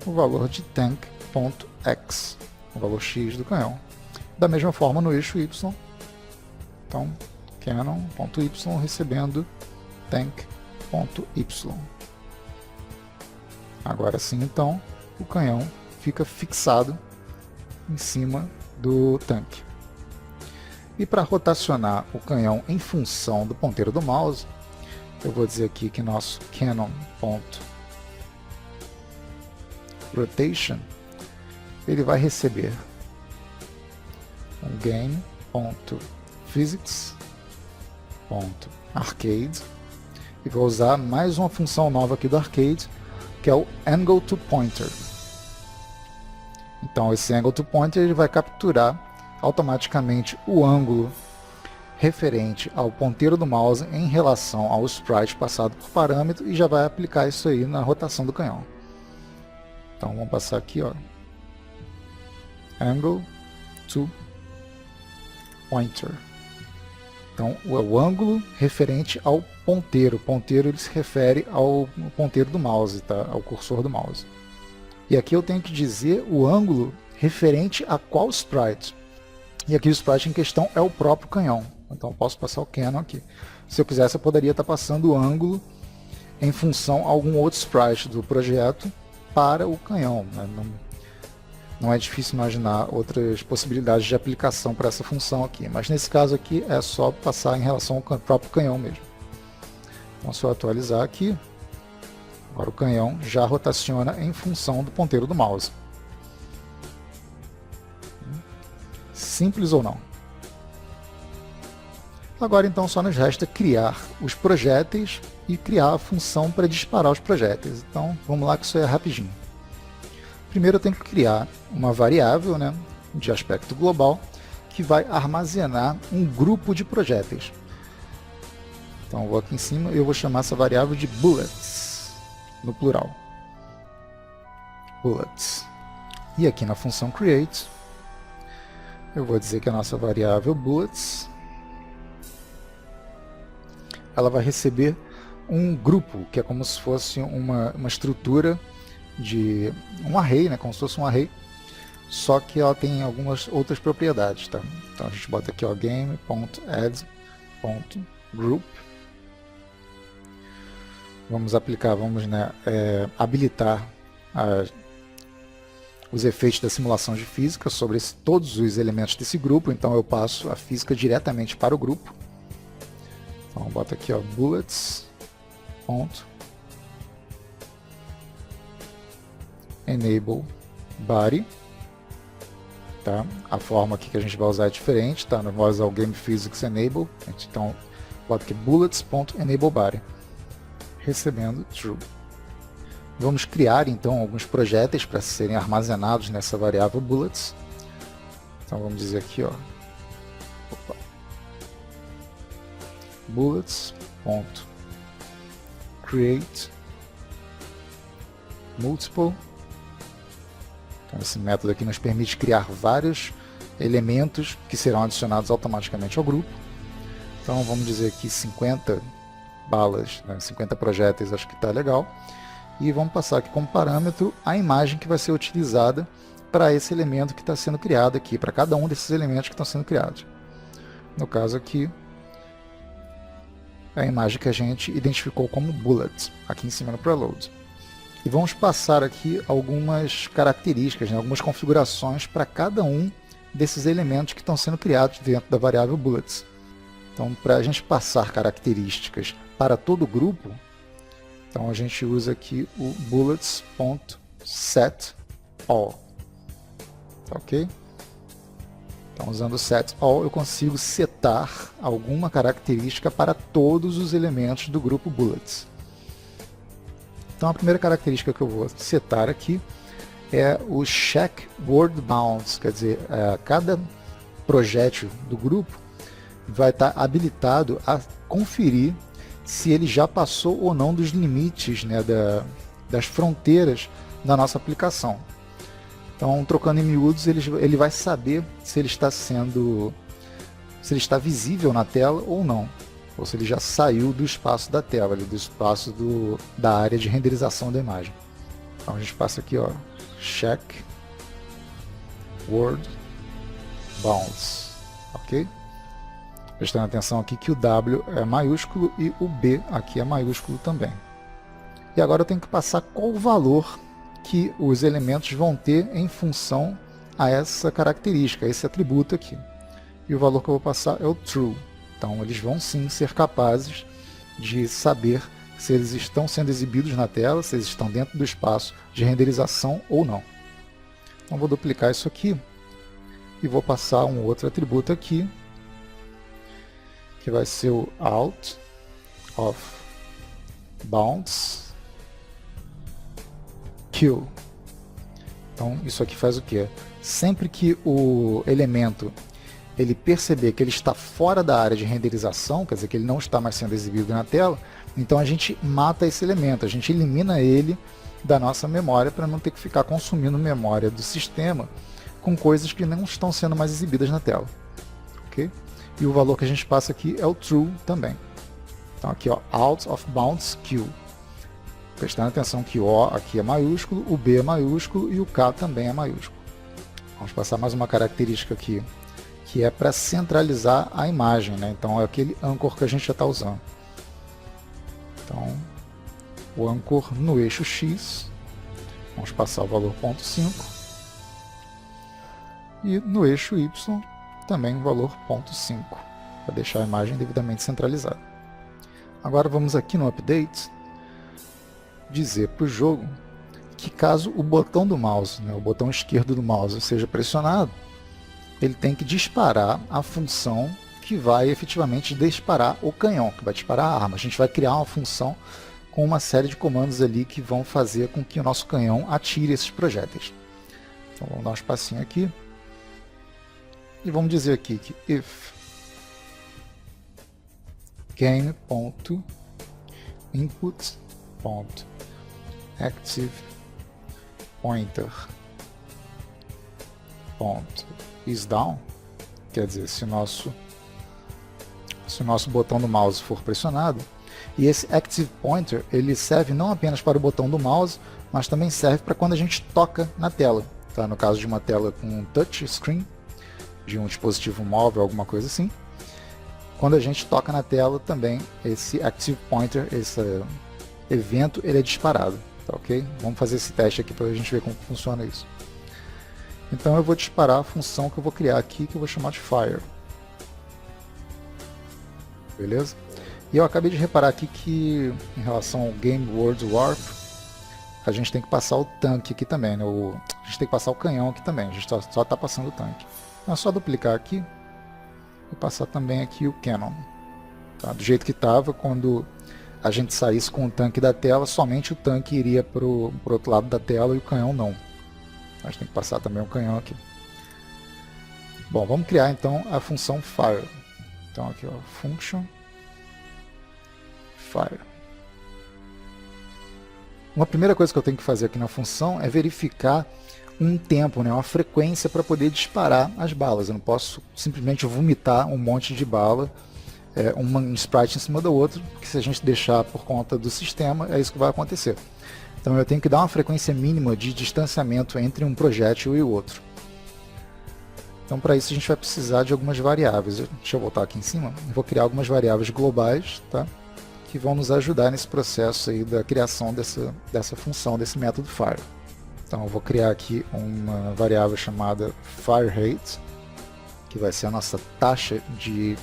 o valor de tank.x, o valor X do canhão. Da mesma forma no eixo Y, então, cannon.y recebendo tank.y. Agora sim, então, o canhão fica fixado em cima do tanque. E para rotacionar o canhão em função do ponteiro do mouse, eu vou dizer aqui que nosso cannon.rotation ele vai receber um game.physics.arcade e vou usar mais uma função nova aqui do arcade, que é o angle to pointer. Então esse angle to pointer ele vai capturar automaticamente o ângulo referente ao ponteiro do mouse em relação ao sprite passado por parâmetro e já vai aplicar isso aí na rotação do canhão. Então vamos passar aqui, ó, angle to pointer. Então o ângulo referente ao ponteiro. O ponteiro ele se refere ao ponteiro do mouse, tá? Ao cursor do mouse. E aqui eu tenho que dizer o ângulo referente a qual sprite. E aqui o sprite em questão é o próprio canhão. Então eu posso passar o Cannon aqui. Se eu quisesse, eu poderia estar passando o ângulo em função a algum outro sprite do projeto para o canhão, né? Não é difícil imaginar outras possibilidades de aplicação para essa função aqui. Mas nesse caso aqui é só passar em relação ao próprio canhão mesmo. Então se eu atualizar aqui, agora o canhão já rotaciona em função do ponteiro do mouse. simples ou não. Agora então só nos resta criar os projéteis e criar a função para disparar os projéteis. Então vamos lá que isso é rapidinho. Primeiro eu tenho que criar uma variável, né, de aspecto global que vai armazenar um grupo de projéteis. Então eu vou aqui em cima e eu vou chamar essa variável de bullets, no plural. Bullets. E aqui na função create, eu vou dizer que a nossa variável bullets, ela vai receber um grupo, que é como se fosse uma estrutura de um array, né, como se fosse um array, só que ela tem algumas outras propriedades, tá? Então a gente bota aqui, ó, game.add.group. Vamos aplicar, habilitar os efeitos da simulação de física sobre todos os elementos desse grupo. Então eu passo a física diretamente para o grupo. Então bota aqui, ó, bullets.enable body. Tá? A forma aqui que a gente vai usar é diferente, tá? Não vai usar o GamePhysics.enable, então bota aqui bullets.enable body, recebendo true. Vamos criar então alguns projéteis para serem armazenados nessa variável bullets. Então vamos dizer aqui, ó, bullets.create multiple. Então esse método aqui nos permite criar vários elementos que serão adicionados automaticamente ao grupo. Então vamos dizer aqui 50 balas, né, 50 projéteis, acho que está legal. E vamos passar aqui como parâmetro a imagem que vai ser utilizada para esse elemento que está sendo criado aqui, para cada um desses elementos que estão sendo criados. No caso aqui, é a imagem que a gente identificou como bullet, aqui em cima no preload. E vamos passar aqui algumas características, né, algumas configurações para cada um desses elementos que estão sendo criados dentro da variável bullets. Então, para a gente passar características para todo o grupo, então a gente usa aqui o bullets.setAll. Ok? Então, usando o setAll, eu consigo setar alguma característica para todos os elementos do grupo bullets. Então, a primeira característica que eu vou setar aqui é o check word bounds, quer dizer, cada projétil do grupo vai estar habilitado a conferir se ele já passou ou não dos limites, né, das fronteiras da nossa aplicação. Então, trocando em miúdos, ele vai saber se ele está visível na tela ou não, ou se ele já saiu do espaço da tela, do espaço da área de renderização da imagem. Então a gente passa aqui, ó, check word bounds, ok? Prestando atenção aqui que o W é maiúsculo e o B aqui é maiúsculo também. E agora eu tenho que passar qual o valor que os elementos vão ter em função a essa característica, a esse atributo aqui. E o valor que eu vou passar é o true. Então eles vão sim ser capazes de saber se eles estão sendo exibidos na tela, se eles estão dentro do espaço de renderização ou não. Então vou duplicar isso aqui e vou passar um outro atributo aqui, que vai ser o out of bounds kill. Então isso aqui faz o quê? Sempre que o elemento ele perceber que ele está fora da área de renderização, quer dizer que ele não está mais sendo exibido na tela, então a gente mata esse elemento, a gente elimina ele da nossa memória para não ter que ficar consumindo memória do sistema com coisas que não estão sendo mais exibidas na tela. Okay? E o valor que a gente passa aqui é o true também. Então aqui, ó, out of bounds kill. Prestando atenção que o O aqui é maiúsculo, o B é maiúsculo e o K também é maiúsculo. Vamos passar mais uma característica aqui, que é para centralizar a imagem, né? Então é aquele anchor que a gente já está usando. Então, o anchor no eixo X, vamos passar o valor 0.5, e no eixo Y também o valor 0.5, para deixar a imagem devidamente centralizada. Agora vamos aqui no update, dizer para o jogo que caso o botão do mouse, né, o botão esquerdo do mouse seja pressionado, ele tem que disparar a função que vai efetivamente disparar o canhão, que vai disparar a arma. A gente vai criar uma função com uma série de comandos ali que vão fazer com que o nosso canhão atire esses projéteis. Então vamos dar um espacinho aqui. E vamos dizer aqui que if game.input.activePointer.isDown, quer dizer, se o nosso botão do mouse for pressionado, e esse Active Pointer ele serve não apenas para o botão do mouse, mas também serve para quando a gente toca na tela. Tá? No caso de uma tela com touch screen, de um dispositivo móvel, alguma coisa assim, quando a gente toca na tela também, esse Active Pointer, esse evento, ele é disparado. Tá, ok? Vamos fazer esse teste aqui para a gente ver como funciona isso. Então eu vou disparar a função que eu vou criar aqui, que eu vou chamar de Fire. Beleza? E eu acabei de reparar aqui que, em relação ao Game World Warp, a gente tem que passar o tanque aqui também, né? A gente tem que passar o canhão aqui também, a gente só está passando o tanque. Então é só duplicar aqui e passar também aqui o Cannon. Tá? Do jeito que estava, quando a gente saísse com o tanque da tela, somente o tanque iria para o outro lado da tela e o canhão não. A gente tem que passar também o canhão aqui. Bom, vamos criar então a função Fire. Então aqui, ó, Function Fire. Uma primeira coisa que eu tenho que fazer aqui na função é verificar um tempo, né, uma frequência para poder disparar as balas. Eu não posso simplesmente vomitar um monte de bala, um sprite em cima do outro, porque se a gente deixar por conta do sistema, é isso que vai acontecer. Então eu tenho que dar uma frequência mínima de distanciamento entre um projétil e o outro. Então para isso a gente vai precisar de algumas variáveis. Deixa eu voltar aqui em cima. Eu vou criar algumas variáveis globais, tá? Que vão nos ajudar nesse processo aí da criação dessa função, desse método Fire. Então eu vou criar aqui uma variável chamada FireRate, que vai ser a nossa taxa de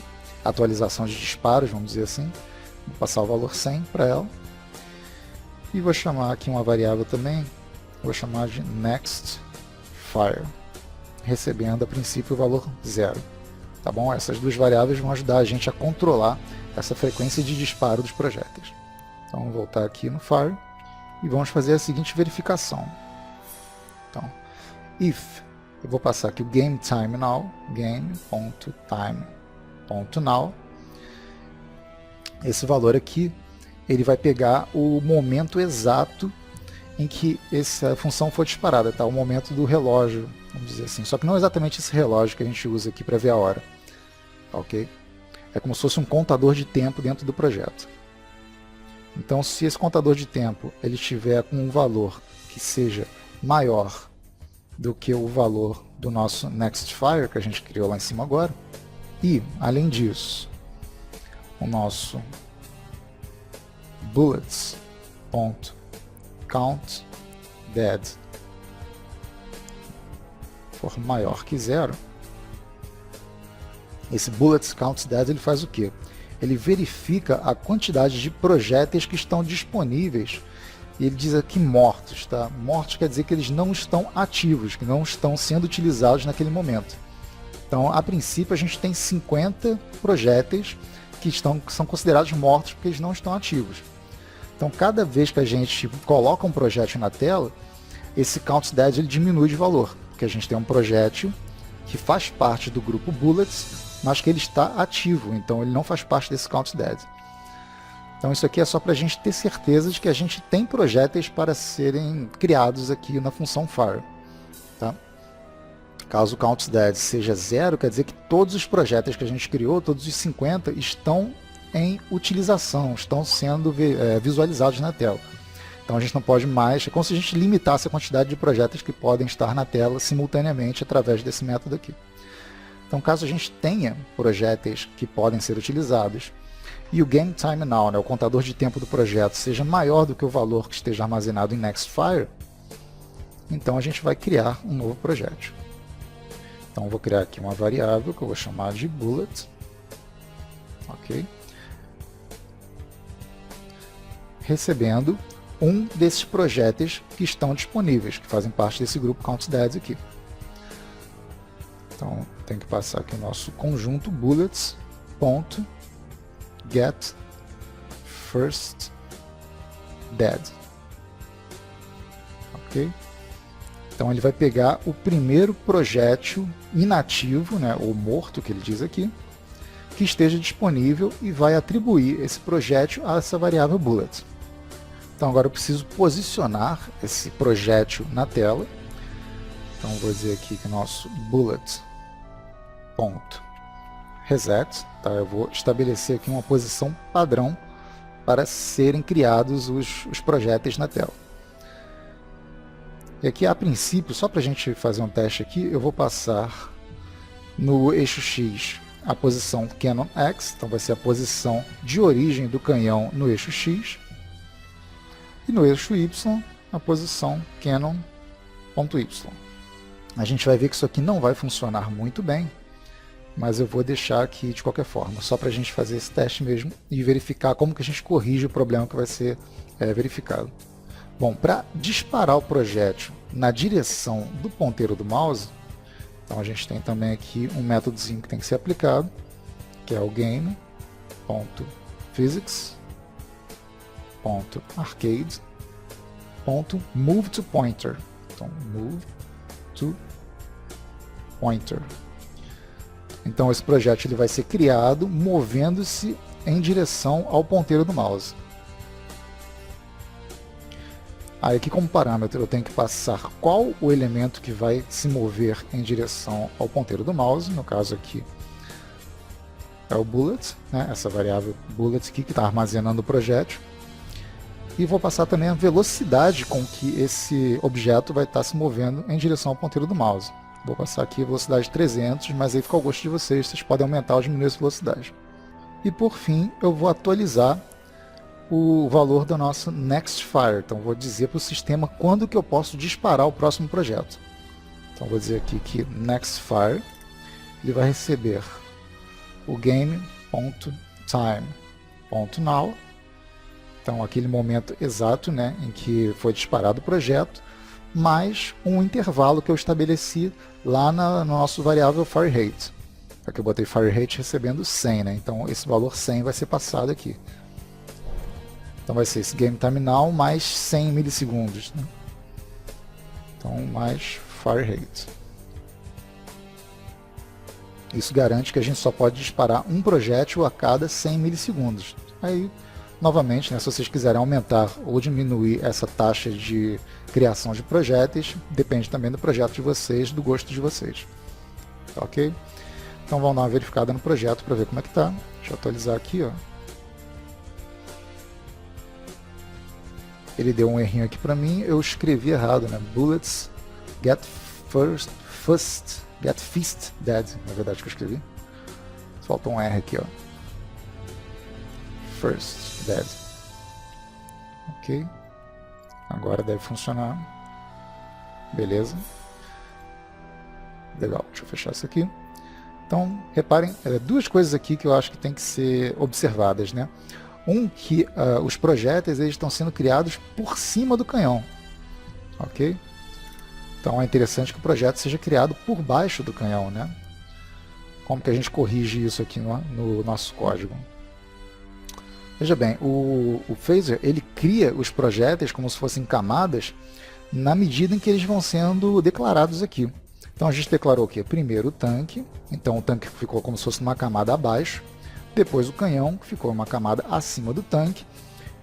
atualização de disparos, vamos dizer assim. Vou passar o valor 100 para ela. E vou chamar aqui uma variável também, vou chamar de NextFire, recebendo a princípio o valor 0. Tá bom? Essas duas variáveis vão ajudar a gente a controlar essa frequência de disparo dos projéteis. Então vamos voltar aqui no Fire e vamos fazer a seguinte verificação. Então, if, eu vou passar aqui o GameTimeNow, game.time.now, esse valor aqui, ele vai pegar o momento exato em que essa função for disparada, tá? O momento do relógio, vamos dizer assim. Só que não exatamente esse relógio que a gente usa aqui para ver a hora. Ok? É como se fosse um contador de tempo dentro do projeto. Então, se esse contador de tempo ele estiver com um valor que seja maior do que o valor do nosso NextFire, que a gente criou lá em cima agora, e, além disso, o nosso bullets.countDead for maior que 0, esse bullets.countDead ele faz o quê? Ele verifica a quantidade de projéteis que estão disponíveis e ele diz aqui mortos, tá? Mortos quer dizer que eles não estão ativos, que não estão sendo utilizados naquele momento. Então, a princípio, a gente tem 50 projéteis que são considerados mortos porque eles não estão ativos. Então, cada vez que a gente coloca um projétil na tela, esse CountDead ele diminui de valor, porque a gente tem um projétil que faz parte do grupo Bullets, mas que ele está ativo, então ele não faz parte desse CountDead. Então isso aqui é só para a gente ter certeza de que a gente tem projéteis para serem criados aqui na função Fire. Tá? Caso o CountDead seja 0, quer dizer que todos os projéteis que a gente criou, todos os 50, estão em utilização, estão sendo visualizados na tela. Então a gente não pode mais, é como se a gente limitasse a quantidade de projéteis que podem estar na tela simultaneamente através desse método aqui. Então caso a gente tenha projéteis que podem ser utilizados e o GameTimeNow, né, o contador de tempo do projeto, seja maior do que o valor que esteja armazenado em NextFire, então a gente vai criar um novo projétil. Então eu vou criar aqui uma variável que eu vou chamar de bullet, ok? Recebendo um desses projéteis que estão disponíveis, que fazem parte desse grupo CountDead aqui. Então tem que passar aqui o nosso conjunto bullets.get first dead. Ok? Então ele vai pegar o primeiro projétil inativo, né, ou morto, que ele diz aqui, que esteja disponível e vai atribuir esse projétil a essa variável bullet. Então agora eu preciso posicionar esse projétil na tela. Então vou dizer aqui que nosso bullet.reset, tá? Eu vou estabelecer aqui uma posição padrão para serem criados os projéteis na tela. E aqui, a princípio, só para a gente fazer um teste aqui, eu vou passar no eixo X a posição Canon X, então vai ser a posição de origem do canhão no eixo X, e no eixo Y, a posição Canon.Y. A gente vai ver que isso aqui não vai funcionar muito bem, mas eu vou deixar aqui de qualquer forma, só para a gente fazer esse teste mesmo e verificar como que a gente corrige o problema que vai ser verificado. Bom, para disparar o projétil na direção do ponteiro do mouse, então a gente tem também aqui um métodozinho que tem que ser aplicado, que é o game.physics.arcade.moveToPointer. Então, move to pointer. Então esse projétil ele vai ser criado movendo-se em direção ao ponteiro do mouse. Aí aqui como parâmetro eu tenho que passar qual o elemento que vai se mover em direção ao ponteiro do mouse, no caso aqui é o bullet, né? Essa variável bullet aqui que está armazenando o projétil. E vou passar também a velocidade com que esse objeto vai estar se movendo em direção ao ponteiro do mouse. Vou passar aqui a velocidade 300, mas aí fica ao gosto de vocês, vocês podem aumentar ou diminuir essa velocidade. E por fim eu vou atualizar o valor do nosso next fire. Então vou dizer para o sistema quando que eu posso disparar o próximo projeto. Então vou dizer aqui que next fire ele vai receber o game.time.now, então aquele momento exato, né, em que foi disparado o projeto, mais um intervalo que eu estabeleci lá no nosso variável fire rate. Aqui eu botei fire rate recebendo 100, né? Então esse valor 100 vai ser passado aqui. Então vai ser esse game time now mais 100 milissegundos, né? Então mais fire rate. Isso garante que a gente só pode disparar um projétil a cada 100 milissegundos. Aí, novamente, né, se vocês quiserem aumentar ou diminuir essa taxa de criação de projéteis, depende também do projeto de vocês, do gosto de vocês. Tá, ok? Então vamos dar uma verificada no projeto para ver como é que está. Deixa eu atualizar aqui, ó. Ele deu um errinho aqui para mim, eu escrevi errado, né? Bullets get first dead, na verdade que eu escrevi. Faltou um R aqui, ó. First dead. Ok. Agora deve funcionar. Beleza. Legal, deixa eu fechar isso aqui. Então, reparem, duas coisas aqui que eu acho que tem que ser observadas, né? Que os projéteis eles estão sendo criados por cima do canhão, ok? Então é interessante que o projeto seja criado por baixo do canhão, né? Como que a gente corrige isso aqui no nosso código? Veja bem, o Phaser ele cria os projéteis como se fossem camadas na medida em que eles vão sendo declarados aqui. Então a gente declarou aqui primeiro o tanque, então o tanque ficou como se fosse uma camada abaixo. Depois o canhão, que ficou uma camada acima do tanque,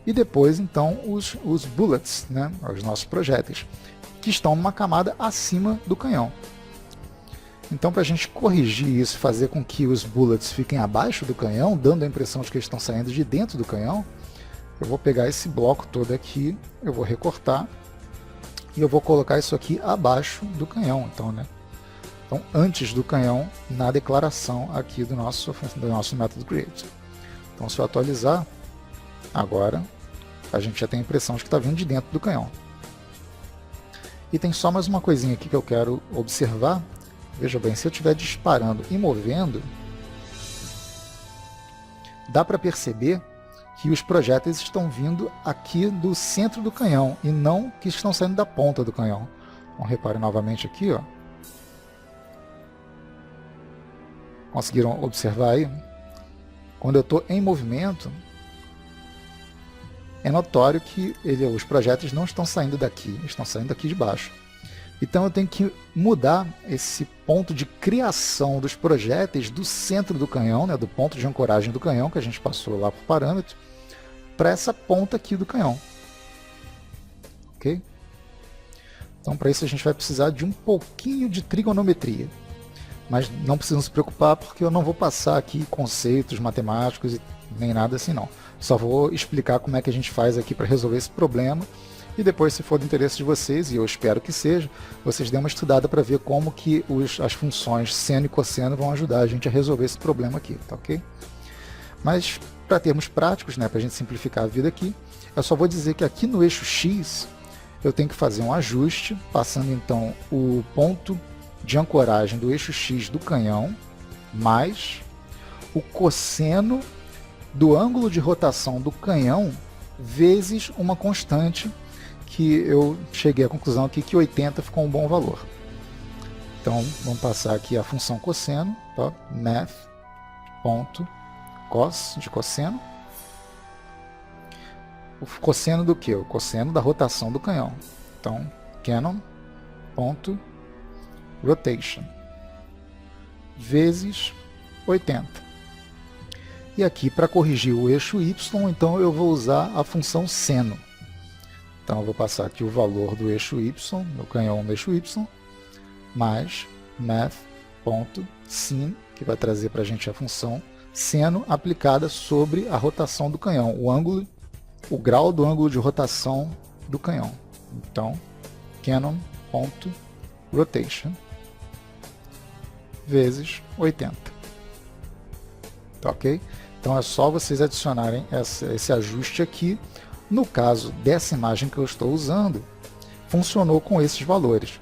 e depois então os bullets, né, os nossos projéteis, que estão numa camada acima do canhão. Então para a gente corrigir isso, fazer com que os bullets fiquem abaixo do canhão, dando a impressão de que eles estão saindo de dentro do canhão, eu vou pegar esse bloco todo aqui, eu vou recortar, e eu vou colocar isso aqui abaixo do canhão, então, né? Então, antes do canhão, na declaração aqui do nosso método create. Então, se eu atualizar, agora a gente já tem a impressão de que está vindo de dentro do canhão. E tem só mais uma coisinha aqui que eu quero observar. Veja bem, se eu estiver disparando e movendo, dá para perceber que os projéteis estão vindo aqui do centro do canhão e não que estão saindo da ponta do canhão. Então, repare novamente aqui, ó. Conseguiram observar aí? Quando eu estou em movimento, é notório que os projéteis não estão saindo daqui, estão saindo daqui de baixo. Então eu tenho que mudar esse ponto de criação dos projéteis do centro do canhão, né, do ponto de ancoragem do canhão, que a gente passou lá por parâmetro, para essa ponta aqui do canhão. Ok? Então para isso a gente vai precisar de um pouquinho de trigonometria. Mas não precisam se preocupar porque eu não vou passar aqui conceitos matemáticos e nem nada assim não. Só vou explicar como é que a gente faz aqui para resolver esse problema. E depois, se for do interesse de vocês, e eu espero que seja, vocês dêem uma estudada para ver como que as funções seno e cosseno vão ajudar a gente a resolver esse problema aqui, tá ok? Mas, para termos práticos, né, para a gente simplificar a vida aqui, eu só vou dizer que aqui no eixo X, eu tenho que fazer um ajuste, passando então o ponto de ancoragem do eixo X do canhão, mais o cosseno do ângulo de rotação do canhão, vezes uma constante que eu cheguei à conclusão aqui que 80 ficou um bom valor. Então, vamos passar aqui a função cosseno, tá? Math.cos, de cosseno. O cosseno do que? O cosseno da rotação do canhão. Então, canon.rotation vezes 80. E aqui, para corrigir o eixo y, então eu vou usar a função seno. Então eu vou passar aqui o valor do eixo y, do canhão no eixo y, mais math.sin, que vai trazer para a gente a função seno aplicada sobre a rotação do canhão, o grau do ângulo de rotação do canhão. Então, canon.rotation vezes 80. Tá ok? Então é só vocês adicionarem esse ajuste aqui. No caso dessa imagem que eu estou usando, funcionou com esses valores.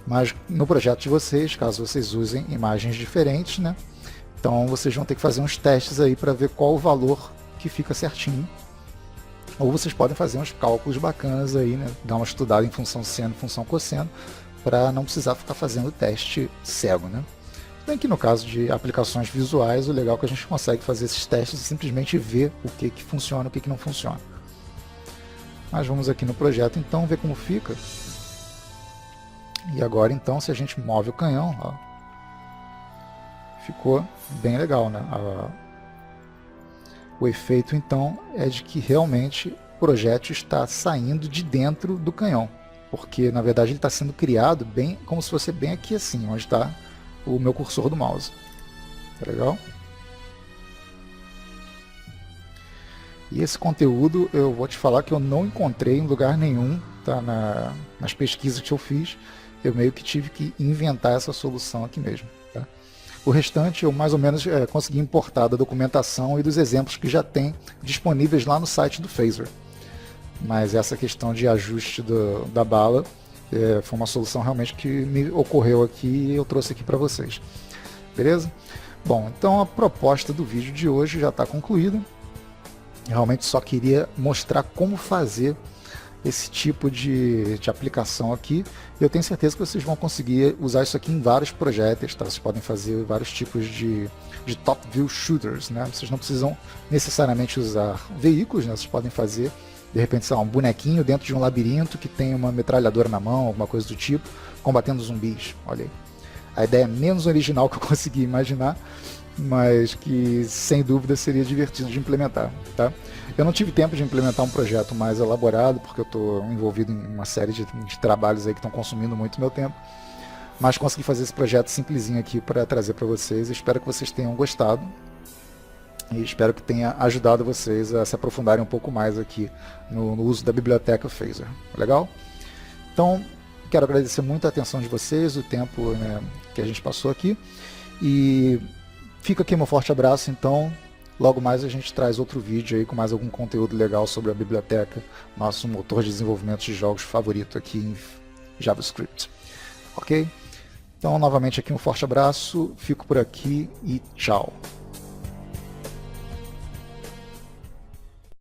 Mas no projeto de vocês, caso vocês usem imagens diferentes, né? Então vocês vão ter que fazer uns testes aí para ver qual o valor que fica certinho. Ou vocês podem fazer uns cálculos bacanas aí, né? Dar uma estudada em função seno, função cosseno, para não precisar ficar fazendo teste cego, né? Bem que no caso de aplicações visuais, o legal é que a gente consegue fazer esses testes e simplesmente ver o que funciona e o que não funciona. Mas vamos aqui no projeto então ver como fica. E agora então, se a gente move o canhão, ó, ficou bem legal, né? O efeito então é de que realmente o projétil está saindo de dentro do canhão, porque na verdade ele está sendo criado bem, como se fosse bem aqui assim, onde está o meu cursor do mouse. Tá legal? E esse conteúdo eu vou te falar que eu não encontrei em lugar nenhum, tá? Nas pesquisas que eu fiz, eu meio que tive que inventar essa solução aqui mesmo. Tá? O restante eu mais ou menos consegui importar da documentação e dos exemplos que já tem disponíveis lá no site do Phaser. Mas essa questão de ajuste da bala foi uma solução realmente que me ocorreu aqui e eu trouxe aqui para vocês. Beleza? Bom, então a proposta do vídeo de hoje já está concluída. Realmente só queria mostrar como fazer esse tipo de aplicação aqui. Eu tenho certeza que vocês vão conseguir usar isso aqui em vários projetos, tá? Vocês podem fazer vários tipos de top view shooters, né? Vocês não precisam necessariamente usar veículos, né? Vocês podem fazer, de repente, sei lá, um bonequinho dentro de um labirinto que tem uma metralhadora na mão, alguma coisa do tipo, combatendo zumbis. Olha aí. A ideia menos original que eu consegui imaginar, mas que sem dúvida seria divertido de implementar, tá? Eu não tive tempo de implementar um projeto mais elaborado, porque eu estou envolvido em uma série de trabalhos aí que estão consumindo muito meu tempo, mas consegui fazer esse projeto simplesinho aqui para trazer para vocês. Espero que vocês tenham gostado e espero que tenha ajudado vocês a se aprofundarem um pouco mais aqui no uso da biblioteca Phaser. Legal? Então, quero agradecer muito a atenção de vocês, o tempo, né, que a gente passou aqui, e fica aqui meu forte abraço. Então, logo mais a gente traz outro vídeo aí com mais algum conteúdo legal sobre a biblioteca, nosso motor de desenvolvimento de jogos favorito aqui em JavaScript. Ok? Então, novamente aqui um forte abraço, fico por aqui e tchau!